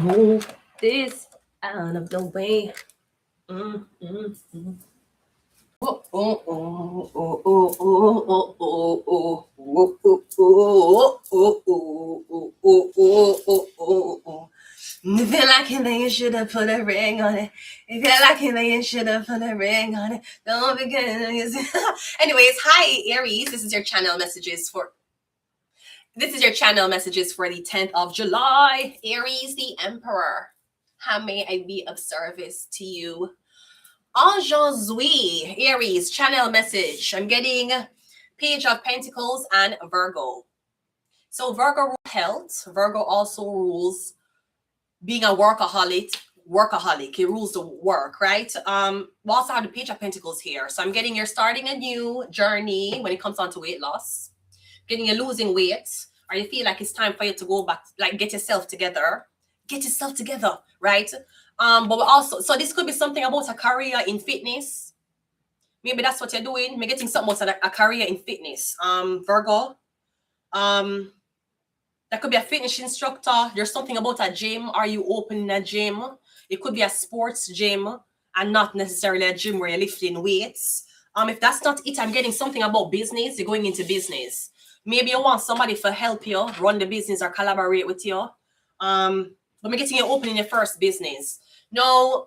Move this out of the way. Mm, mm, mm. Oh, oh, oh, oh, oh, oh, oh, oh, oh, oh, oh, oh, oh, oh, oh, oh, oh, oh. If you like it, then you should have put a ring on it. If you like it, then you should have put a ring on it. Don't be good. Anyways, hi Aries. This is your channel messages for the 10th of July. Aries, the Emperor. How may I be of service to you? Aujourd'hui, Aries, channel message. I'm getting Page of Pentacles and Virgo. So Virgo rules health. Virgo also rules being a workaholic. It rules the work, right? We also have the Page of Pentacles here. So I'm getting you're starting a new journey when it comes on to weight loss. Getting you losing weight, or you feel like it's time for you to go back, like get yourself together, right? But we also, so this could be something about a career in fitness. Maybe that's what you're doing. Maybe getting something about a career in fitness. Virgo. That could be a fitness instructor. There's something about a gym. Are you opening a gym? It could be a sports gym and not necessarily a gym where you're lifting weights. If that's not it, I'm getting something about business. You're going into business. Maybe you want somebody to help you run the business or collaborate with you. But I'm getting you opening your first business. No,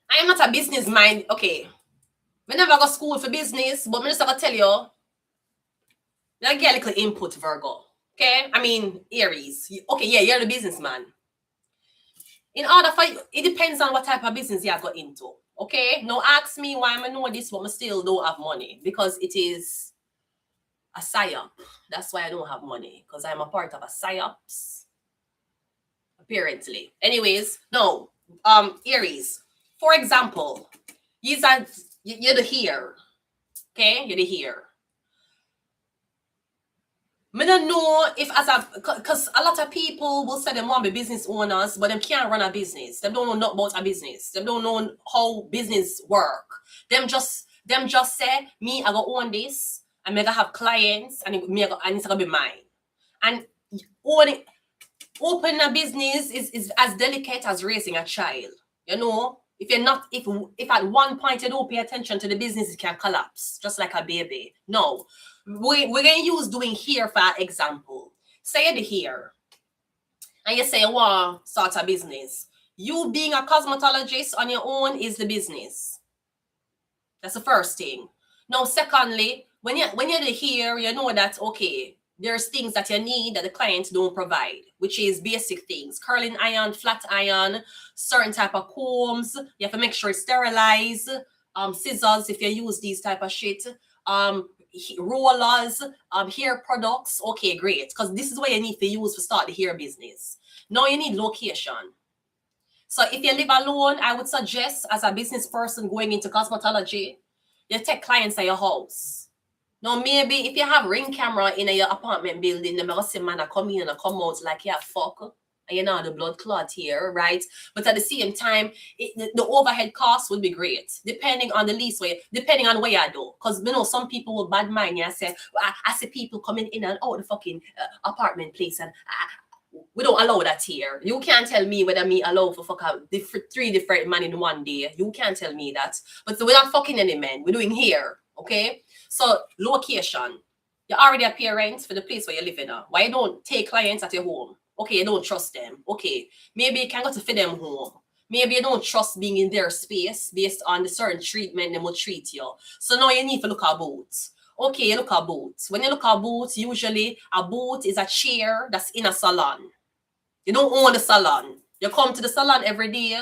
I am not a business mind. Okay. I never go to school for business, but I'm just going to tell you, I get a little input, Virgo. Okay? I mean, Aries. Okay, yeah, you're the businessman. In order for you, it depends on what type of business you got into. Okay? Now ask me why I know this, but I still don't have money. Because it is a psyop. That's why I don't have money. Because I'm a part of a psyops. Apparently. Anyways, no. Aries. For example, you're the here. Okay? You're the here. I don't know if because a lot of people will say they want to be business owners, but they can't run a business. They don't know not about a business. They don't know how business work. Them just say, me, I go own this, and I have clients, and it's gonna be mine. And opening a business is as delicate as raising a child. You know, if at one point you don't pay attention to the business, it can collapse, just like a baby. No. We're going to use doing here for example. Say you're the here, and you say you want to start a business. You being a cosmetologist on your own is the business. That's the first thing. Now, secondly, when you're the here, you know that, okay, there's things that you need that the client don't provide, which is basic things. Curling iron, flat iron, certain type of combs. You have to make sure it's sterilized. Scissors, if you use these type of shit. Rollers, hair products. Okay, great. Because this is what you need to use to start the hair business. Now you need location. So if you live alone, I would suggest as a business person going into cosmetology, you take clients at your house. Now maybe if you have ring camera in your apartment building, the mercy man come in and come out like yeah fuck. And you know the blood clot here, right? But at the same time, the overhead cost would be great, depending on the lease way, depending on where you do. Because you know some people with bad mind, yeah, say I see people coming in and out the fucking apartment place, and we don't allow that here. You can't tell me whether me allow for fuck out 3 different men in one day. You can't tell me that. But so we're not fucking any men. We're doing here, okay? So location. You already a parent for the place where you live in. Why you don't take clients at your home? Okay, you don't trust them. Okay, maybe you can go to fit them home. Maybe you don't trust being in their space based on the certain treatment they will treat you. So now you need to look at boots. Okay, you look at boots. When you look at boots, usually a boot is a chair that's in a salon. You don't own the salon. You come to the salon every day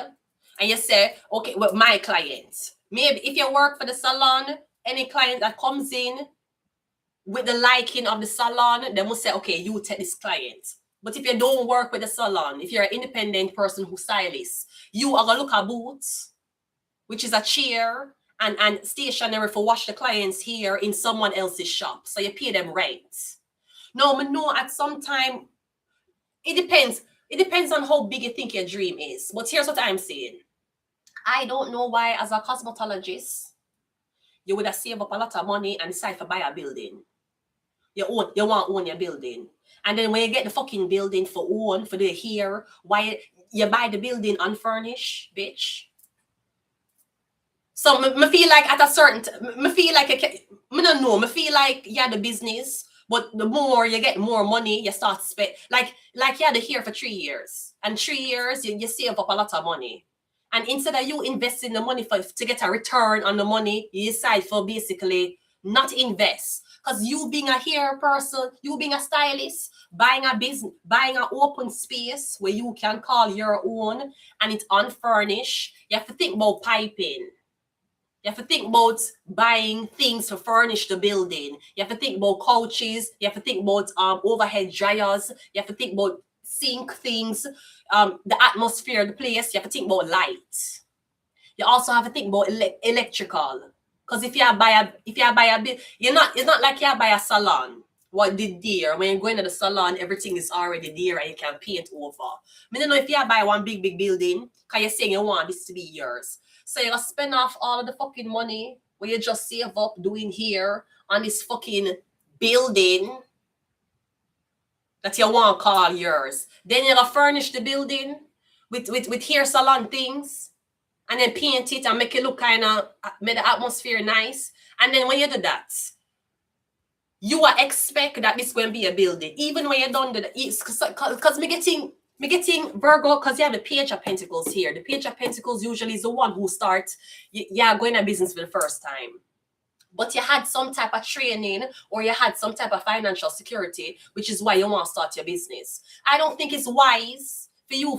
and you say, okay, well, my clients. Maybe if you work for the salon, any client that comes in with the liking of the salon, they will say, okay, you take this client. But if you don't work with the salon, if you're an independent person who stylists, you are going to look at boots, which is a chair and stationery for wash the clients here in someone else's shop. So you pay them rent. No, but no, at some time, it depends. It depends on how big you think your dream is. But here's what I'm saying. I don't know why, as a cosmetologist, you would have saved up a lot of money and decide to buy a building. You want to own your building. And then when you get the fucking building for own, for the hair, why you buy the building unfurnished, bitch? So me feel like at a certain, me feel like me don't know, me feel like yeah the business, but the more you get more money, you start spend like you had to here for 3 years, and 3 years you save up a lot of money, and instead of you investing the money to get a return on the money, you decide for basically not invest. Because you being a hair person, you being a stylist, buying a business, buying an open space where you can call your own and it's unfurnished, you have to think about piping. You have to think about buying things to furnish the building. You have to think about couches. You have to think about overhead dryers. You have to think about sink things, the atmosphere of the place. You have to think about light. You also have to think about electrical. Because if you buy a it's not like you buy a salon. What did there? When you go into the salon, everything is already there and you can paint over. I don't know if you buy one big building, because you're saying you want this to be yours. So you spend off all of the fucking money where you just save up doing here on this fucking building that you want to call yours. Then you're gonna furnish the building with hair salon things, and then paint it and make it look kind of, make the atmosphere nice. And then when you do that, you will expect that this going to be a building, even when you done the, because me getting Virgo, because you have the Page of Pentacles here. The Page of Pentacles usually is the one who starts, going a business for the first time. But you had some type of training or you had some type of financial security, which is why you want to start your business. I don't think it's wise for you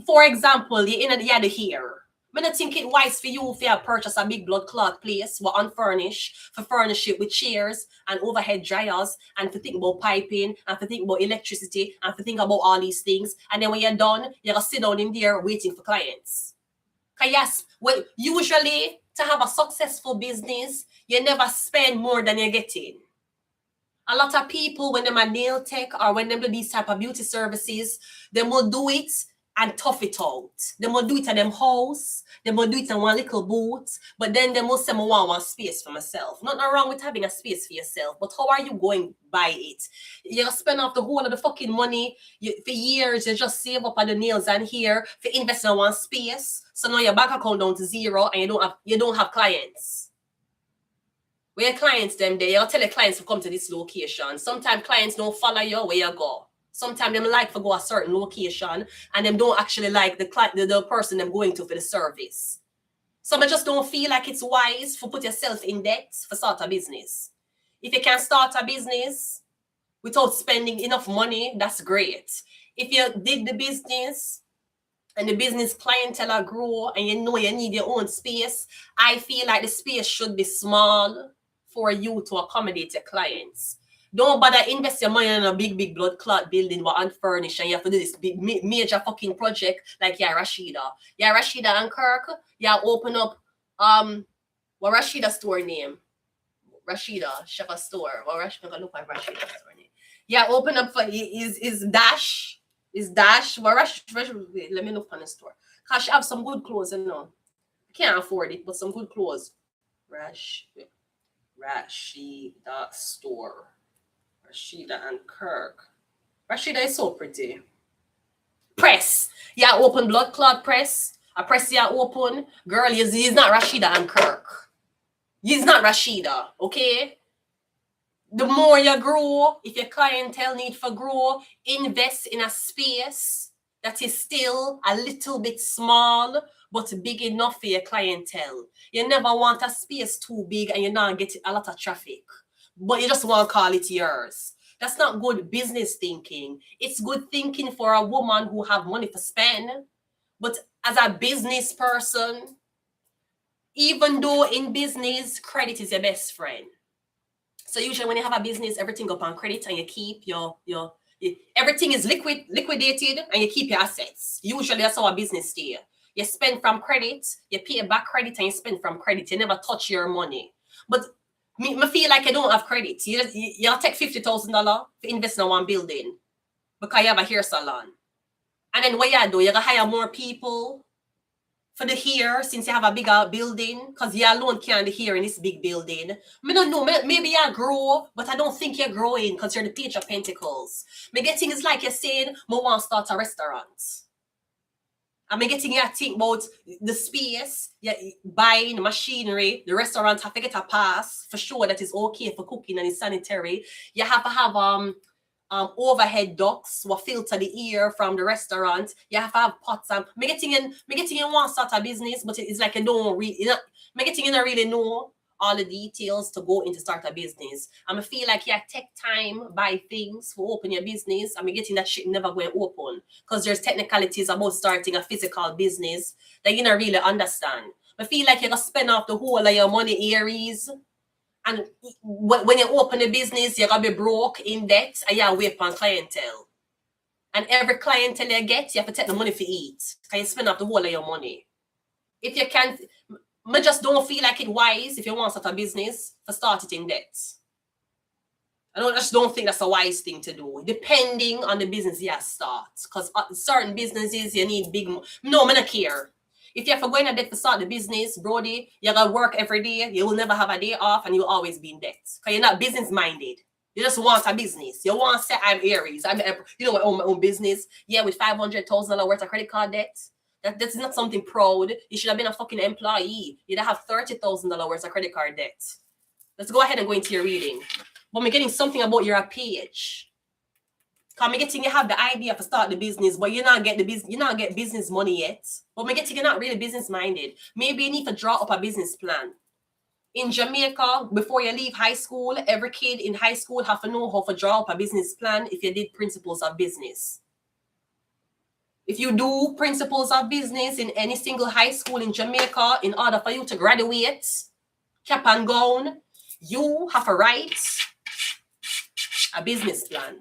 for example, you had the hair. I don't think it's wise for you if you purchase a big blood clot place for unfurnished, for furnish it with chairs and overhead dryers, and to think about piping, and to think about electricity, and to think about all these things. And then when you're done, you're gonna sit down in there waiting for clients. Because yes, usually to have a successful business, you never spend more than you're getting. A lot of people, when they're a nail tech or when they do these type of beauty services, they will do it and tough it out. They will do it at them house. They will do it in one little booth. But then they will say, I want one space for myself. Nothing wrong with having a space for yourself. But how are you going by it? You spend off the whole of the fucking money. For years, you just save up on the nails and hair for invest in one space. So now your bank account down to zero and you don't have clients. Where your clients them there, you tell your clients to come to this location. Sometimes clients don't follow you where you go. Sometimes them like to go a certain location and them don't actually like the person them going to for the service. Some just don't feel like it's wise for put yourself in debt for start a business. If you can start a business without spending enough money, that's great. If you did the business and the business clientele grow and you know you need your own space, I feel like the space should be small for you to accommodate your clients. Don't bother invest your money in a big blood clot building with unfurnished and you have to do this big major fucking project like Rashida. Rashida and Kirk, open up what Rashida store name? Rashida Shaka store. What Rashida look like Rashida store name? Open up for is Dash. Is Dash what Rashida, let me look on the store. Cause she have some good clothes, you know. I can't afford it, but some good clothes. Rashida store. Rashida and Kirk. Rashida is so pretty. Press. Open blood clot press. A press open. Girl, he's not Rashida and Kirk. He's not Rashida, okay? The more you grow, if your clientele need for grow, invest in a space that is still a little bit small, but big enough for your clientele. You never want a space too big and you're not getting a lot of traffic, but you just want to call it yours. That's not good business thinking. It's good thinking for a woman who have money to spend, but as a business person, even though in business, credit is your best friend. So usually when you have a business, everything up on credit and you keep your everything is liquidated and you keep your assets. Usually that's how a business stay. You spend from credit, you pay back credit and you spend from credit. You never touch your money. But me feel like you don't have credit. You take $50,000 to invest in one building because you have a hair salon. And then what you do, you hire more people For the here, since you have a bigger building, because you alone can't here in this big building. I don't know, maybe you grow, but I don't think you're growing because you're the Page of Pentacles. Me getting is like you're saying, I want to start a restaurant. I'm getting you to think about the space, buying the machinery, the restaurant have to get a pass for sure that it's okay for cooking and it's sanitary. You have to have overhead ducts will filter the air from the restaurant. You have to have pots and me getting in one start a business, but it's like you don't really me getting in I really know all the details to go into start a business. I feel like you take time buy things for open your business. I'm getting that shit never going open because there's technicalities about starting a physical business that you don't really understand. I feel like you're gonna spend off the whole of your money, Aries. And when you open a business, you're going to be broke, in debt, and you're away from clientele. And every clientele you get, you have to take the money for eat. Because you spend up the whole of your money. If you can't, I just don't feel like it wise if you want to start a business to start it in debt. Just don't think that's a wise thing to do, depending on the business you start. Because certain businesses, you need big... No, I don't care. If you have to go in a debt to start the business, Brody, you're going to work every day. You will never have a day off and you'll always be in debt. Because you're not business-minded. You just want a business. You want to say, I'm Aries. I own my own business. Yeah, with $500,000 worth of credit card debt. That's not something proud. You should have been a fucking employee. You'd have $30,000 worth of credit card debt. Let's go ahead and go into your reading. But I'm getting something about your page. Because I'm getting you have the idea to start the business, but you're not get business money yet. But I'm getting you're not really business minded. Maybe you need to draw up a business plan. In Jamaica, before you leave high school, every kid in high school have to know how to draw up a business plan if you did principles of business. If you do principles of business in any single high school in Jamaica, in order for you to graduate, cap and gown, you have to write a business plan.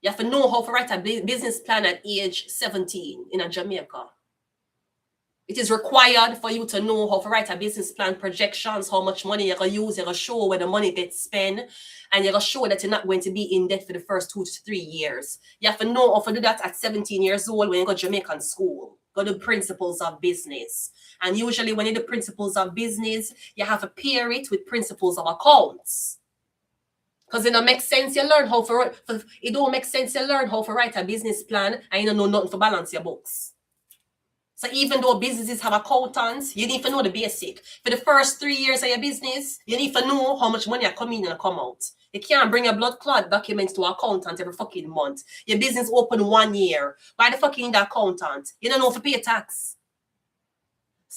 You have to know how to write a business plan at age 17 in Jamaica. It is required for you to know how to write a business plan, projections, how much money you're going to use, you're going to show where the money gets spent, and you're going to show that you're not going to be in debt for the first 2 to 3 years. You have to know how to do that at 17 years old when you go to Jamaican school. Go to principles of business. And usually when you do principles of business, you have to pair it with principles of accounts. Because it don't make sense you learn how to it don't make sense you learn how to write a business plan and you don't know nothing to balance your books. So even though businesses have accountants, you need to know the basic. For the first 3 years of your business, you need to know how much money are coming in and come out. You can't bring a blood clot documents to an accountant every fucking month. Your business open 1 year. Why the fuck you need the accountant? You don't know to pay tax.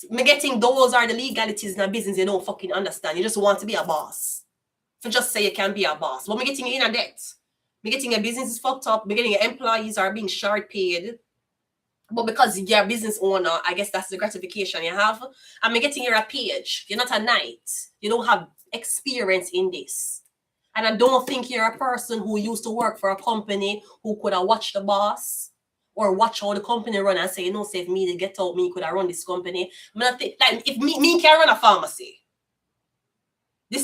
Me getting those are the legalities in a business you don't fucking understand. You just want to be a boss. For just say you can be a boss. But me getting you in a debt. Me getting your business is fucked up. Me getting your employees are being short paid. But because you're a business owner, I guess that's the gratification you have. And me getting you a page. You're not a knight. You don't have experience in this. And I don't think you're a person who used to work for a company who could have watched the boss or watch how the company run and say, say if me to get out, me could have run this company. I mean, like if me can run a pharmacy, the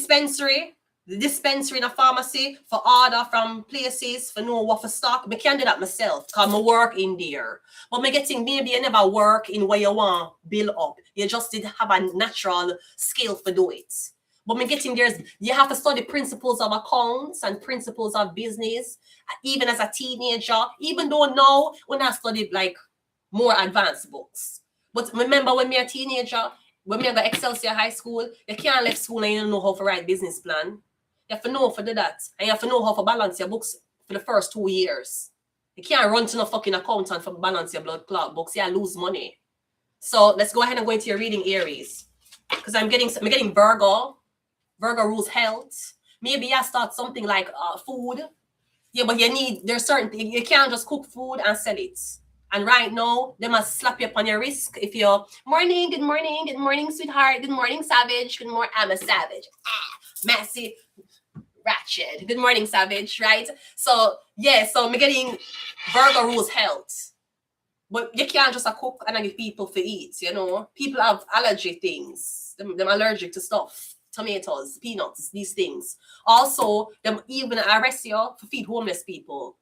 dispensary in a pharmacy for order from places for know what for stock. I can do that myself because I work in there. But me getting maybe you never work in where you want build up. You just did have a natural skill for do it. But me getting you have to study principles of accounts and principles of business, even as a teenager, even though now when I studied like more advanced books. But remember when me a teenager, when me go Excelsior High School, you can't leave school and you don't know how to write business plan. You have to know how to do that. And you have to know how to balance your books for the first 2 years. You can't run to no fucking accountant for balance your blood clot books. You lose money. So let's go ahead and go into your reading, Aries. Because I'm getting Virgo. Virgo rules health. Maybe you start something like food. Yeah, but there's certain things. You can't just cook food and sell it. And right now, they must slap you up on your wrist if you're good morning, sweetheart. Good morning, savage. Good morning, I'm a savage. Messy. Ratchet. Good morning, savage, right? So, yeah, so I'm getting Virgo rules health. But you can't just cook and give people for eat, People have allergy things. Them allergic to stuff. Tomatoes, peanuts, these things. Also, them even arrest you to feed homeless people.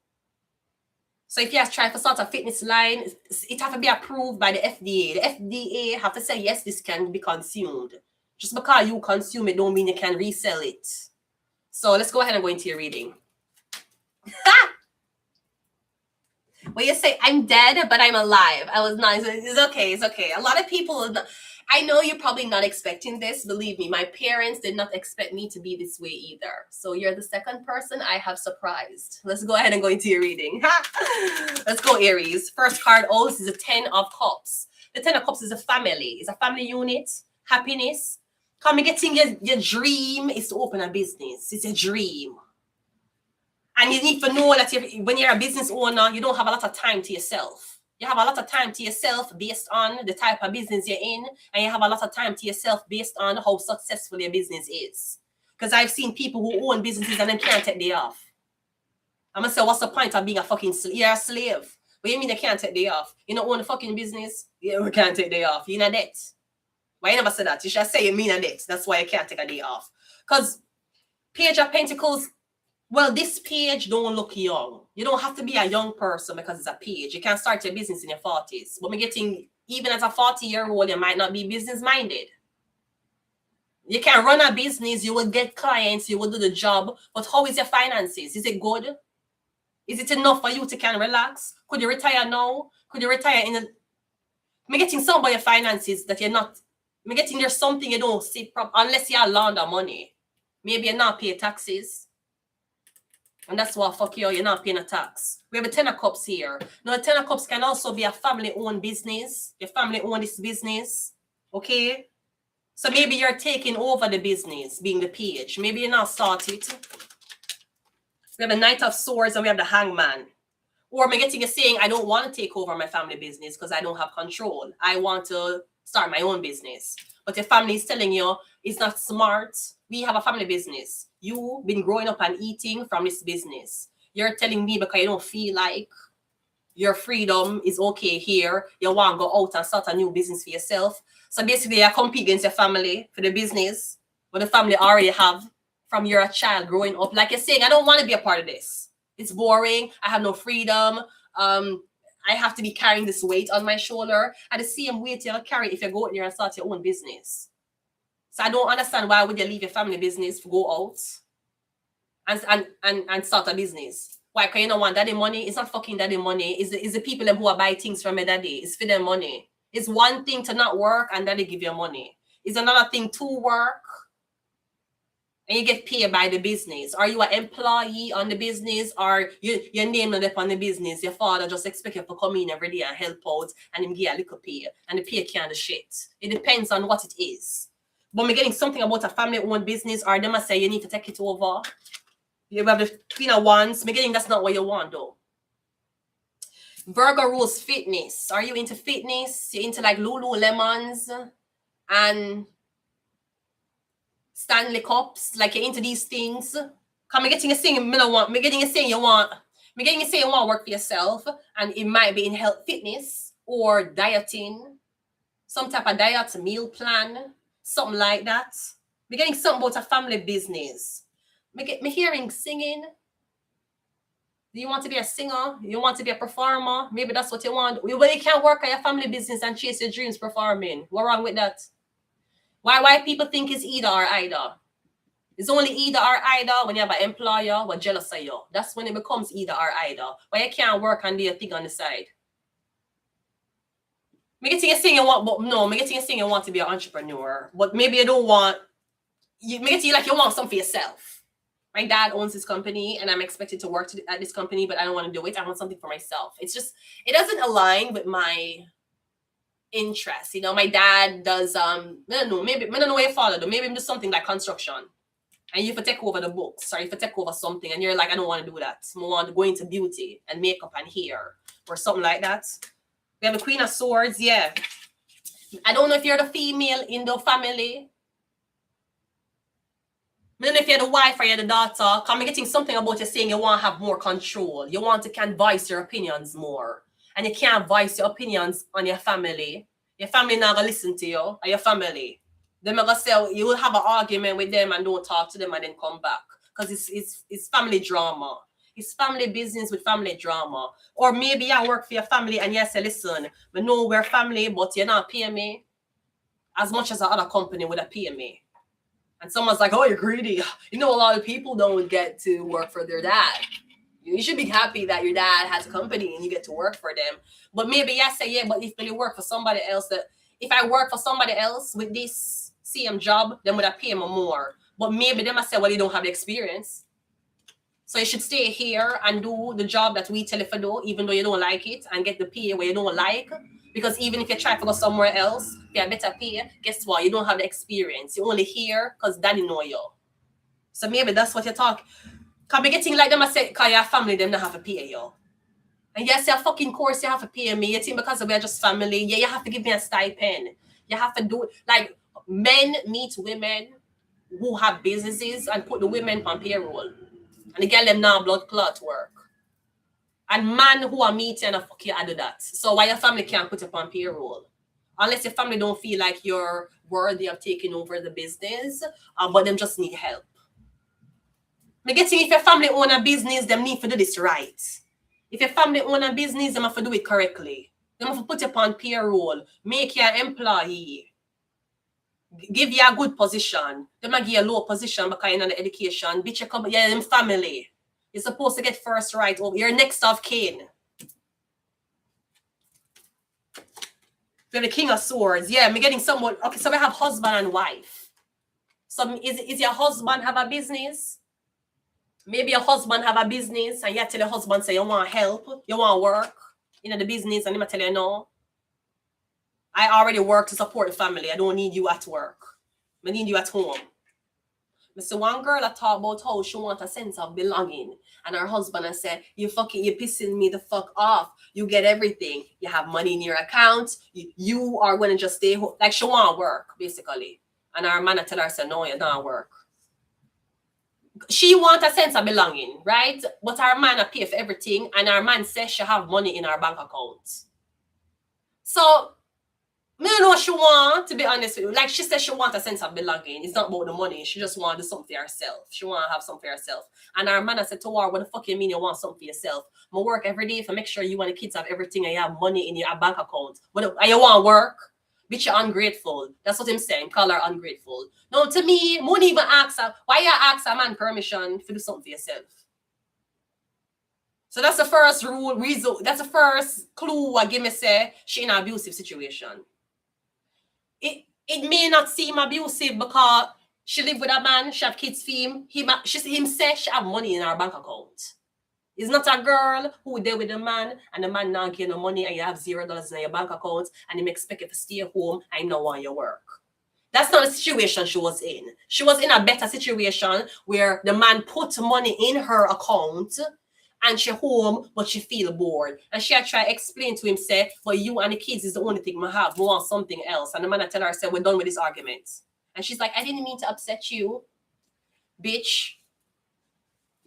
So if you have tried to start a fitness line, it have to be approved by the FDA. The FDA have to say, yes, this can be consumed. Just because you consume it don't mean you can resell it. So let's go ahead and go into your reading. When you say, I'm dead, but I'm alive. I was not, it's okay, it's okay. A lot of people, I know you're probably not expecting this. Believe me, my parents did not expect me to be this way either. So you're the second person I have surprised. Let's go ahead and go into your reading. Let's go, Aries. First card, oh, this is a 10 of Cups. The 10 of Cups is a family. It's a family unit, happiness. Come getting your dream is to open a business. It's a dream. And you need to know that when you're a business owner, you don't have a lot of time to yourself. You have a lot of time to yourself based on the type of business you're in. And you have a lot of time to yourself based on how successful your business is. Because I've seen people who own businesses and then can't take day off. I'm going to say, what's the point of being a fucking slave? You're a slave. What do you mean they can't take day off? You don't own a fucking business? You can't take day off. You're in a debt. Why you never say that? You should say you mean a debt. That's why you can't take a day off. Because Page of Pentacles, well, this page don't look young. You don't have to be a young person because it's a page. You can start your business in your 40s. But we're getting, even as a 40-year-old, you might not be business-minded. You can run a business, you will get clients, you will do the job. But how is your finances? Is it good? Is it enough for you to can relax? Could you retire now? Could you retire in a... I'm getting some about your finances that you're not... I'm getting there's something you don't see unless you launder money. Maybe you're not paying taxes. And that's why, fuck you, you're not paying a tax. We have a 10 of Cups here. Now, the 10 of Cups can also be a family-owned business. Your family own this business. Okay? So maybe you're taking over the business, being the page. Maybe you're not started. We have the Knight of Swords and we have the Hangman. Or I'm getting a saying, I don't want to take over my family business because I don't have control. I want to start my own business. But your family is telling you it's not smart. We have a family business. You've been growing up and eating from this business. You're telling me because you don't feel like your freedom is okay here. You want to go out and start a new business for yourself. So basically, you compete against your family for the business, but the family already have from you're a child growing up. Like you're saying, I don't want to be a part of this. It's boring. I have no freedom. I have to be carrying this weight on my shoulder. And the same weight you'll carry if you go out there and start your own business. So I don't understand why would you leave your family business to go out and start a business. Why? Because you don't want daddy money. It's not fucking daddy money. It's the people who are buying things from your daddy. It's for their money. It's one thing to not work and daddy give you money. It's another thing to work and you get paid by the business. Are you an employee on the business or your name not up on the business? Your father just expect you to come in every day and help out and him give you a little pay and the pay can't do shit. It depends on what it is. But we're getting something about a family-owned business or they must say you need to take it over. You have the Queen of Wands. I'm getting that's not what you want though. Virgo rules fitness. Are you into fitness? You're into like Lululemons and Stanley Cups, like you're into these things. Come, I'm getting a saying you want. I'm getting a saying you want. I'm getting a saying you want to work for yourself, and it might be in health, fitness, or dieting, some type of diet, meal plan, something like that. I'm getting something about a family business. Me hearing singing. Do you want to be a singer? You want to be a performer? Maybe that's what you want. Well, you can't work at your family business and chase your dreams performing. What's wrong with that? Why people think it's either or either? It's only either or either when you have an employer who are jealous of you. That's when it becomes either or either. Why you can't work and do your thing on the side. Me getting a thing you want, but no, me getting a thing you want to be an entrepreneur. But maybe you don't want, me getting like you want something for yourself. My dad owns this company and I'm expected to work at this company, but I don't want to do it. I want something for myself. It's just, it doesn't align with my interest. You know, my dad does, I don't know what your father do. Maybe just something like construction. And you have to take over the books or you have to take over something and you're like, I don't want to do that. I want to go into beauty and makeup and hair or something like that. We have the Queen of Swords, yeah. I don't know if you're the female in the family. I don't know if you're the wife or you're the daughter. I'm getting something about you saying you want to have more control. You want to can voice your opinions more. And you can't voice your opinions on your family. Your family not going to listen to you or your family. They're going to say you will have an argument with them and don't talk to them and then come back. Because it's family drama. It's family business with family drama. Or maybe I work for your family and you say, listen, we know we're family, but you're not paying me as much as the other company would have paid me. And someone's like, oh, you're greedy. You know, a lot of people don't get to work for their dad. You should be happy that your dad has a company and you get to work for them. But maybe I say, yeah, but if you work for somebody else, that if I work for somebody else with this same job, then would I pay them more? But maybe them I say, well, you don't have the experience. So you should stay here and do the job that we tell you to do, even though you don't like it, and get the pay where you don't like. Because even if you try to go somewhere else, you have better pay, guess what? You don't have the experience. You only here because daddy know you. So maybe that's what you talk. Can be getting like them I say, because your family, them not have to pay you. And yes, your fucking course, you have to pay me. You think because we're just family, yeah, you have to give me a stipend. You have to do it. Like men meet women who have businesses and put the women on payroll. And the girl them now blood clot work. And man who are meeting and fuck you, I do that. So why your family can't put you on payroll? Unless your family don't feel like you're worthy of taking over the business, but them just need help. Me getting if your family own a business, them need to do this right. If your family own a business, them have to do it correctly. Them have to put you on payroll, make you an employee, give you a good position. Them not give you a low position because you're in the education. Bitch, you're in family. You're supposed to get first right over. You're next of kin. You're the king of swords. Yeah, me getting someone. Okay, so we have husband and wife. So is your husband have a business? Maybe your husband have a business and you tell your husband, say you want help, you want work in the business, and he might tell you, no, I already work to support the family. I don't need you at work. I need you at home. Mr. One girl I talk about how she wants a sense of belonging. And her husband I said, you're pissing me the fuck off. You get everything. You have money in your account. You are going to just stay home. Like she want work, basically. And her man I tell her, say, no, you don't work. She wants a sense of belonging, right? But her man a pay for everything. And her man says she have money in her bank account. So, I don't know what she want, to be honest with you. Like she says she wants a sense of belonging. It's not about the money. She just wants something for herself. She want to have something for herself. And her man said to her, what the fuck you mean you want something for yourself? I work every day to make sure you and the kids have everything and you have money in your bank account. But you want work? Bitch, you're ungrateful. That's what I'm saying. Call her ungrateful. No, to me, money even ask her, why you ask a man permission to do something for yourself? So that's the first rule, reason. That's the first clue I give me say she in an abusive situation. It may not seem abusive because she live with a man, she have kids for him. Him say she have money in her bank account. It's not a girl who there with a man and the man not getting no money and you have $0 in your bank account and him expect you to stay home and not want your work. That's not the situation she was in. She was in a better situation where the man put money in her account and she home, but she feel bored. And she had try to explain to him, say, well, you and the kids is the only thing we have. We want something else. And the man I tell her, say, we're done with this argument. And she's like, I didn't mean to upset you, bitch.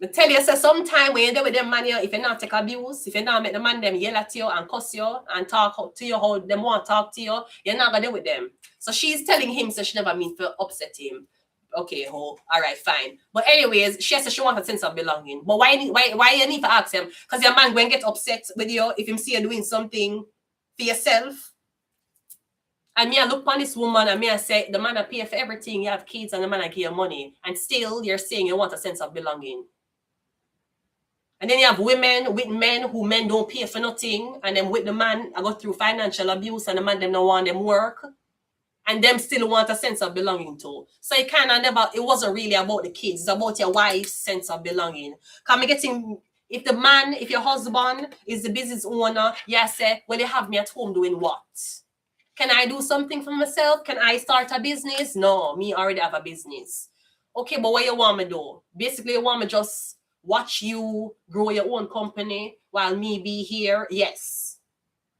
I tell you, say, sometime when you're there with them man, if you not take abuse, if you not make the man them yell at you and cuss you and talk to you how them want to talk to you, you're not going to do with them. So she's telling him, so she never mean to upset him. Okay, all right, fine. But anyways, she says she wants a sense of belonging. But why you need to ask him? Because your man going to get upset with you if him see you doing something for yourself. And me I look on this woman and me I say, the man I pay for everything, you have kids and the man I give you money. And still you're saying you want a sense of belonging. And then you have women with men who men don't pay for nothing. And then with the man, I go through financial abuse and the man them don't want them work. And them still want a sense of belonging too. So it kind of never, it wasn't really about the kids. It's about your wife's sense of belonging. Can me getting, if the man, if your husband is the business owner, you say, well, you have me at home doing what? Can I do something for myself? Can I start a business? No, me already have a business. Okay, but what you want me to do? Basically, you want me just watch you grow your own company while me be here? Yes.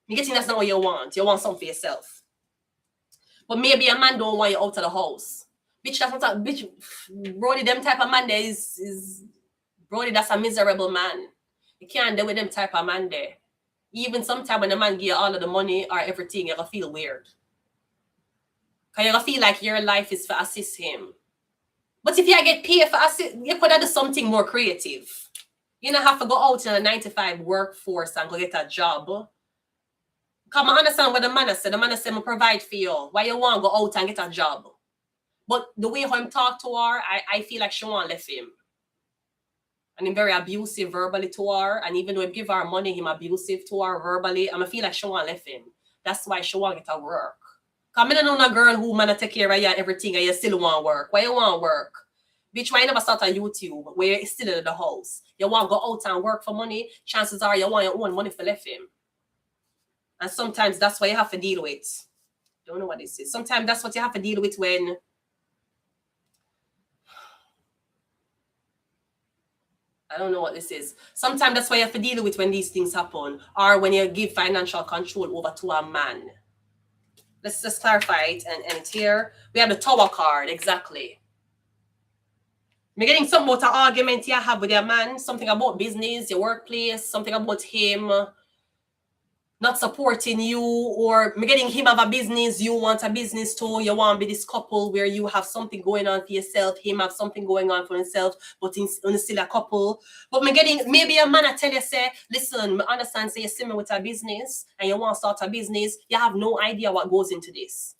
You getting that's not what you want. You want something for yourself. But maybe a man don't want you out of the house. Bitch, that's not a bitch. Brody, them type of man there is Brody, that's a miserable man. You can't deal with them type of man there. Even sometimes when the man give you all of the money or everything, you're gonna feel weird. Because you're gonna feel like your life is to assist him. But if you get paid for assist, you could have do something more creative. You don't have to go out in a 9 to 5 workforce and go get a job. Come on, understand what the man said. The man said, "I provide for you. Why you want to go out and get a job?" But the way how him talk to her, I feel like she want left him. And him very abusive verbally to her. And even though he give her money, him abusive to her verbally. And I feel like she want left him. That's why she want to get a work. Because I don't know a girl who man take care of you and everything and you still want work. Why you want work? Bitch, why you never start on YouTube where you're still in the house? You want to go out and work for money? Chances are you want your own money for left him. And sometimes that's what you have to deal with. Don't know what this is. Sometimes that's what you have to deal with when I don't know what this is. Sometimes that's what you have to deal with when these things happen, or when you give financial control over to a man. Let's just clarify it and end here. We have the Tower card, exactly. You're getting something about an argument you have with your man, something about business, your workplace, something about him not supporting you, or getting him have a business, you want a business too, you want to be this couple where you have something going on for yourself, him have something going on for himself, but in still a couple. But me getting, maybe a man I tell you, say, listen, I understand, say you're similar with a business and you want to start a business, you have no idea what goes into this.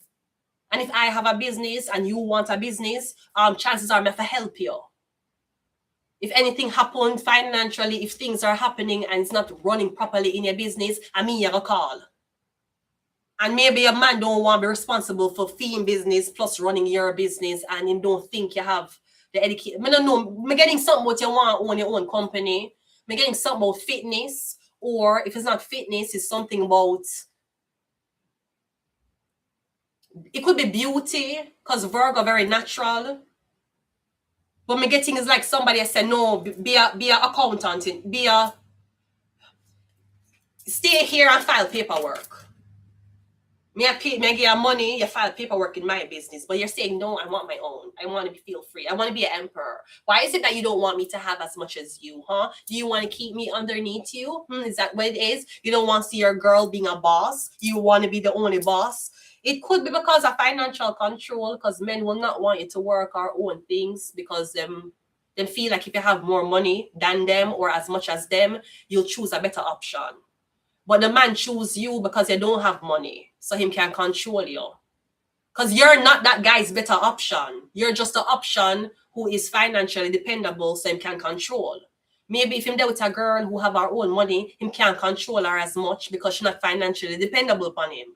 And if I have a business and you want a business, chances are I have to help you. If anything happened financially, if things are happening and it's not running properly in your business, I mean, you have a call. And maybe a man don't want to be responsible for feeding business plus running your business, and you don't think you have the education. I don't know. I'm getting something about you want to own your own company. I'm getting something about fitness, or if it's not fitness, it's something about. It could be beauty, because Virgo very natural. But me getting is like somebody said, no, be a accountant, stay here and file paperwork. Me give you money, you file paperwork in my business. But you're saying, no, I want my own. I want to feel free. I want to be an emperor. Why is it that you don't want me to have as much as you, huh? Do you want to keep me underneath you? Is that what it is? You don't want to see your girl being a boss? You want to be the only boss? It could be because of financial control, because men will not want you to work or own things, because they feel like if you have more money than them or as much as them, you'll choose a better option. But the man choose you because you don't have money, so him can control you. Because you're not that guy's better option. You're just an option who is financially dependable, so him can control. Maybe if him there with a girl who have her own money, him can't control her as much because she's not financially dependable upon him.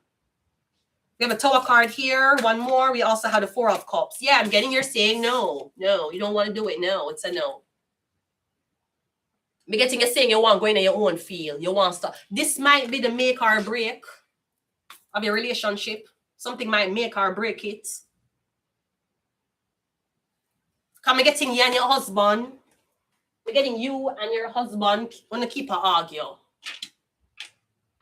We have a Tower card here. One more. We also have the Four of Cups. Yeah, I'm getting you're saying no. No, you don't want to do it. No, it's a no. I'm getting you saying you want to go in your own field. You want stuff. This might be the make or break of your relationship. Something might make or break it. Come getting you and your husband. We're getting you and your husband want to keep an argue.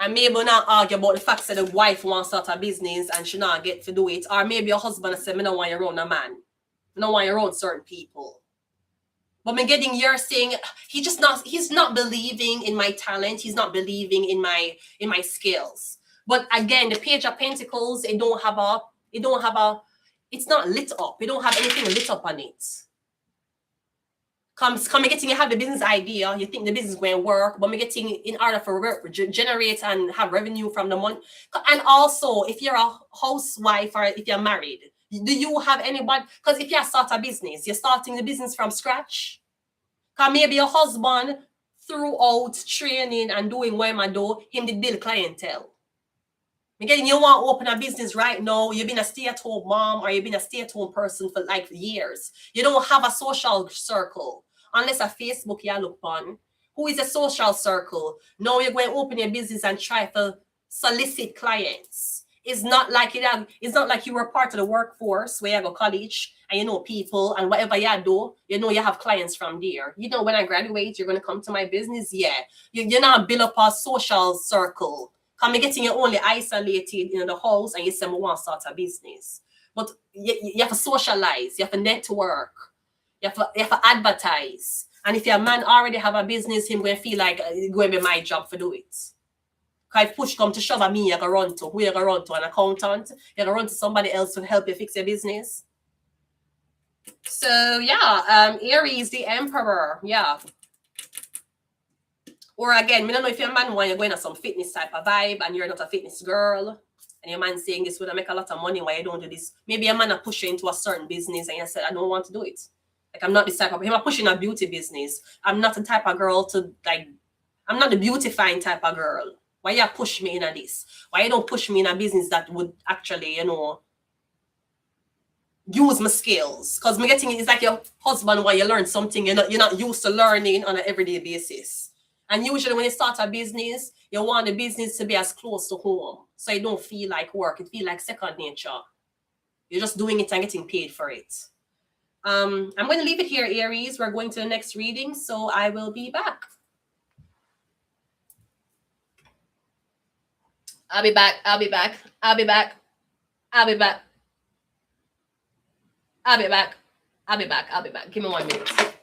And maybe not argue about the fact that the wife wants to start a business and she not get to do it. Or maybe your husband said, I don't want you around a man. I don't want you around certain people. But I'm getting you're saying he's not believing in my talent. He's not believing in my skills. But again, the Page of Pentacles, it's not lit up. You don't have anything lit up on it. Come getting you have the business idea, you think the business is going to work, but I'm getting in order for generate and have revenue from the money. And also, if you're a housewife or if you're married, do you have anybody? Because if you start a business, you're starting the business from scratch. Because maybe your husband, throughout training and doing what I do, him did build clientele. Again, you want to open a business right now, you've been a stay-at-home mom or you've been a stay-at-home person for like years. You don't have a social circle. Unless a Facebook you look on. Who is a social circle? Now you're going to open your business and try to solicit clients. It's not like you were part of the workforce where you go to college and you know people and whatever you do, you know you have clients from there. You know when I graduate, you're going to come to my business. Yeah. You're not build up a social circle. Come getting you only isolated in the house and you say, I want to start a business. But you have to socialize, you have to network, you have to advertise. And if your man already have a business, him going to feel like it's going to be my job to do it. Because if push come to shove at me, you're going to run to. Who you going to run to? An accountant? You're going to run to somebody else to help you fix your business. So, yeah, Aries, the Emperor. Yeah. Or again, I don't know if you're a man when you're going to some fitness type of vibe and you're not a fitness girl, and your man saying this would I make a lot of money, why you don't do this? Maybe a man push you into a certain business and you said, I don't want to do it. Like, I'm not this type of him. I'm pushing a beauty business. I'm not the type of girl to like, I'm not the beautifying type of girl. Why you push me in this? Why you don't push me in a business that would actually, use my skills? Because me getting it's like your husband where you learn something you're not used to learning on an everyday basis. And usually when you start a business, you want the business to be as close to home. So you don't feel like work. It feel like second nature. You're just doing it and getting paid for it. I'm going to leave it here, Aries. We're going to the next reading, so I will be back. I'll be back. I'll be back. I'll be back. I'll be back. I'll be back. I'll be back. I'll be back. Give me 1 minute.